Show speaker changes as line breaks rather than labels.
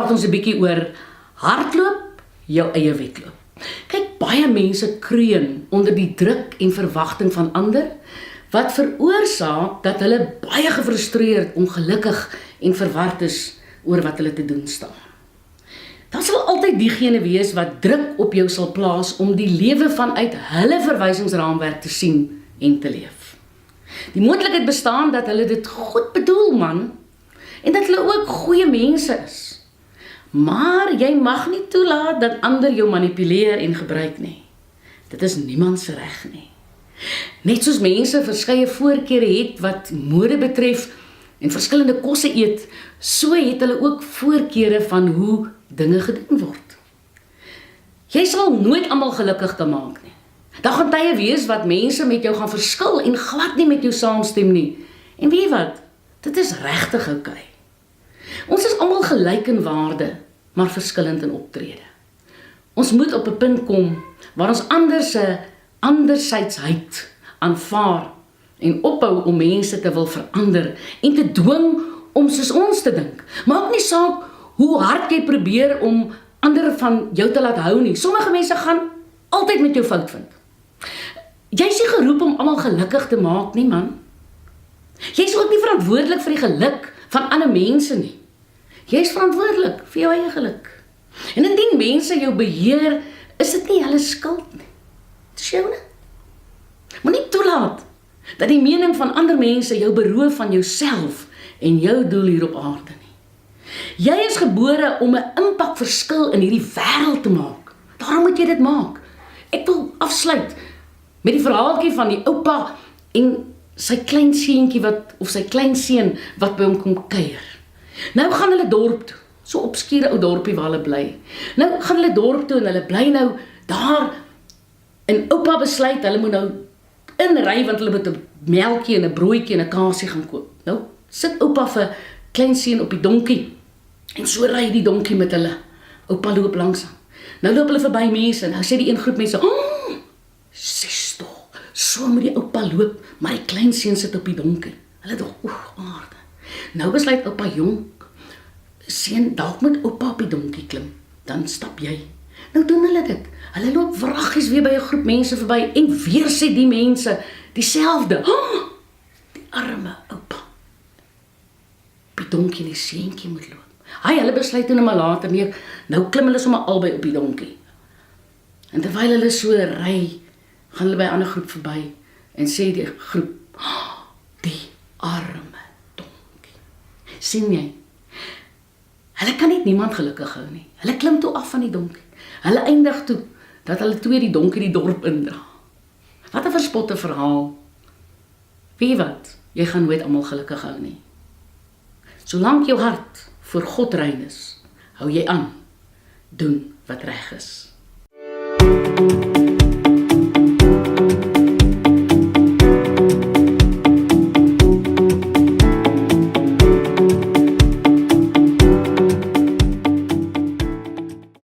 praat ons 'n bietjie oor hardloop, jou eie wedloop. Kyk, baie mense kreun onder die druk en verwagting van ander, wat veroorsaak dat hulle baie gefrustreerd, ongelukkig en verward is oor wat hulle te doen staan. Dan sal altyd diegene wees wat druk op jou sal plaas om die lewe vanuit hulle verwysingsraamwerk te sien en te leef. Die moontlikheid bestaan dat hulle dit goed bedoel, man, en dat hulle ook goeie mense is. Maar jy mag nie toelaat dat ander jou manipuleer en gebruik nie. Dit is niemand se reg nie. Net soos mense verskeie voorkeure het wat mode betref en verskillende kosse eet, so het hulle ook voorkeure van hoe dinge gedoen word. Jy sal nooit almal gelukkig kan maak nie. Daar gaan tye wees wat mense met jou gaan verskil en glad nie met jou saamstem nie. En weet jy wat? Dit is regtig oukei. Ons is almal gelyk in waarde, maar verskillend in optrede. Ons moet op 'n punt kom waar ons ander se andersheidsheid aanvaar en ophou om mense te wil verander en te dwing om soos ons te dink. Maak nie saak hoe hard jy probeer om ander van jou te laat hou nie. Sommige mense gaan altyd met jou fout vind. Jy is nie geroep om almal gelukkig te maak nie, man. Jy is ook nie verantwoordelik vir die geluk van ander mense nie. Jy is verantwoordelik vir jou eie geluk. En indien mense jou beheer, is dit nie hulle skuld nie. Dit is joune. Moenie toelaat dat die mening van ander mense jou beroof van jouself en jou doel hier op aarde nie. Jy is gebore om 'n impakverskil in hierdie wêreld te maak. Daarom moet jy dit maak. Ek wil afsluit met die verhaaltjie van die oupa en sy klein seentjie of sy klein seun wat by hom kom kuier. Nou gaan hulle dorp toe, so obskure ou dorpie waar hulle bly. Nou gaan hulle dorp toe en hulle bly nou daar en oupa besluit hulle moet nou inry want hulle moet 'n melktjie en 'n broodjie en 'n kaasie gaan koop. Nou sit oupa vir klein seun op die donkie en so ry die donkie met hulle. Oupa loop langsaan. Nou loop hulle verby mense en nou sê die een groep mense, "Oh, sis tog, so moet die oupa loop, maar die klein seun sit op die donkie." Hulle dog, aarde. Nou besluit oupa, "Jong, seun, dalk moet oupa op die donkie klim, dan stap jy." Nou doen hulle dit. Hulle loop wraggies weer by 'n groep mense verby en weer sê die mense dieselfde. "Oh, die arme oupa. Op die donkie en die seentjie moet loop." Hulle besluit toe nou maar later nie, nou klim hulle sommer albei op die donkie. En terwyl hulle so ry, gaan hulle by 'n ander groep verby en sê die groep, "Oh, die arme donkie." Sien jy? Hulle kan nie niemand gelukkig hou nie. Hulle klim toe af van die donkie. Hulle eindig toe dat hulle twee die donkie die dorp indra. Wat 'n verspotte verhaal. Weet jy wat? Jy gaan nooit almal gelukkig hou nie. Solank jou hart voor God rein is, hou jy aan, doen wat reg is.